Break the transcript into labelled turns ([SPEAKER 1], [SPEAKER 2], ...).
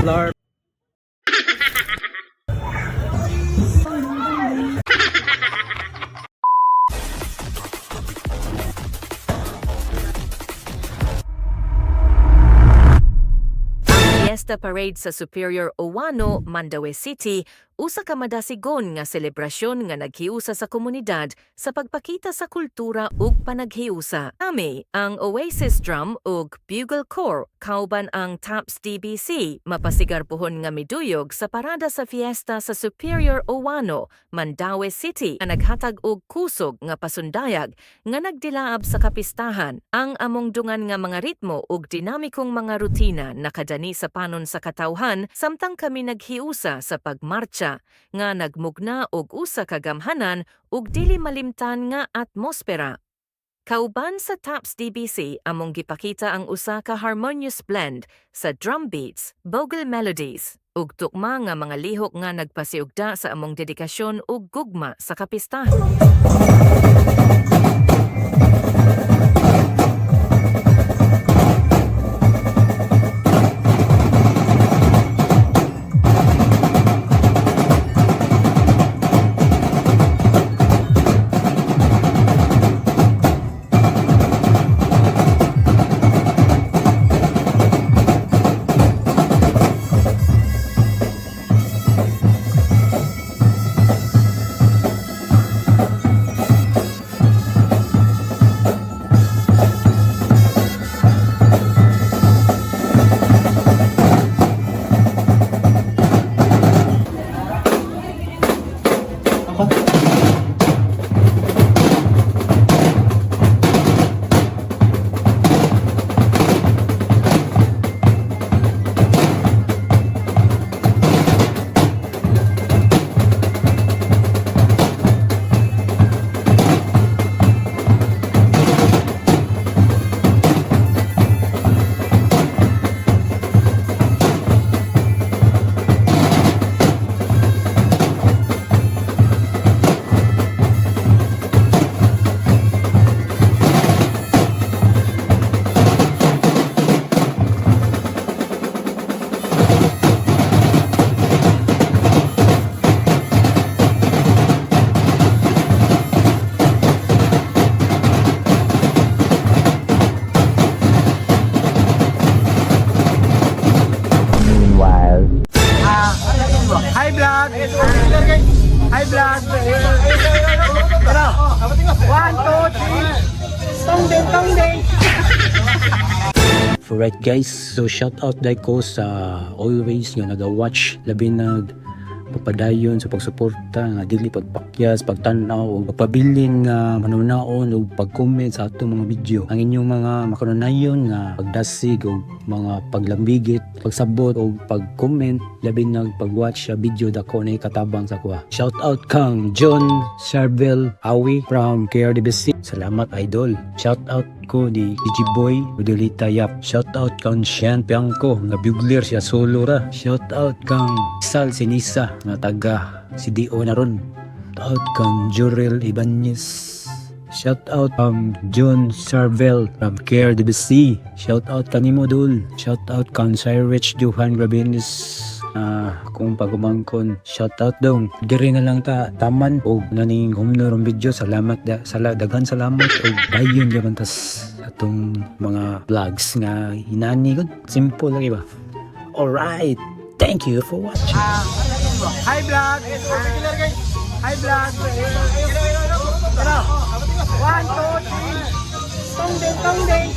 [SPEAKER 1] Lord.
[SPEAKER 2] Fiesta Parade sa Superior Owano, Mandaue City, usa ka madasigon nga selebrasyon nga naghiusa sa komunidad sa pagpakita sa kultura ug panaghiusa. Kami ang Oasis Drum ug Bugle Corps kauban ang TAPS DBC mapasigarpuhon nga miduyog sa parada sa fiesta sa Superior Owano, Mandaue City nga naghatag og kusog nga pasundayag nga nagdilaab sa kapistahan. Ang among dungan nga mga ritmo ug dinamikong mga rutina nakadani sa panon sa katawhan samtang kami naghiusa sa pagmarcha nga nagmugna og usa ka gamhanan ug dili malimtan nga atmosfera. Kauban sa TAPS DBC among gipakita ang usa ka harmonious blend sa drum beats, bogle melodies ug tukma nga mga lihok nga nagpasiugda sa among dedikasyon ug gugma sa kapistahan.
[SPEAKER 1] Hi vlog! Hi vlog! Pero, 1, 2, 3! Tongdeng!
[SPEAKER 3] Alright guys, so shout out dahil ko sa always nga naga-watch labi na pagpadayon sa pagsuporta nga dili pagpakyas, pagtanaw o pagpabiling nga manunaon o pag-comment sa atong mga video. Ang inyong mga makanunayon nga pagdasig o mga paglambigit, pagsabot o pag-comment labi na pag-watch sa video dako na katabang sa kuha. Shout out kang John Sarvel Awi from KRDBC. Salamat idol. Shout out ko ni DJ Boy Udolita Yap. Shout out kang Sian Piangko nga bugler siya solo ra. Shout out kang Sal Sinisa nga taga CDO na ron. Shout out kang Jorel Ibanez. Shout out John Sarvel from KRDBC. Shout out kanimo dul. Shout out kang Cyrich Johan Grabenes. Kung pagumangkon, shout out dong. Diri na lang ta taman o naning humnorong video. Salamat daghan salamat o dayon gyud tas atong mga vlogs nga hinani gud. Simple lagi ba? Alright. Thank you for watching.
[SPEAKER 1] Hi vlog! Hi vlog! Pero, 1, 2, 3! Tongdeng!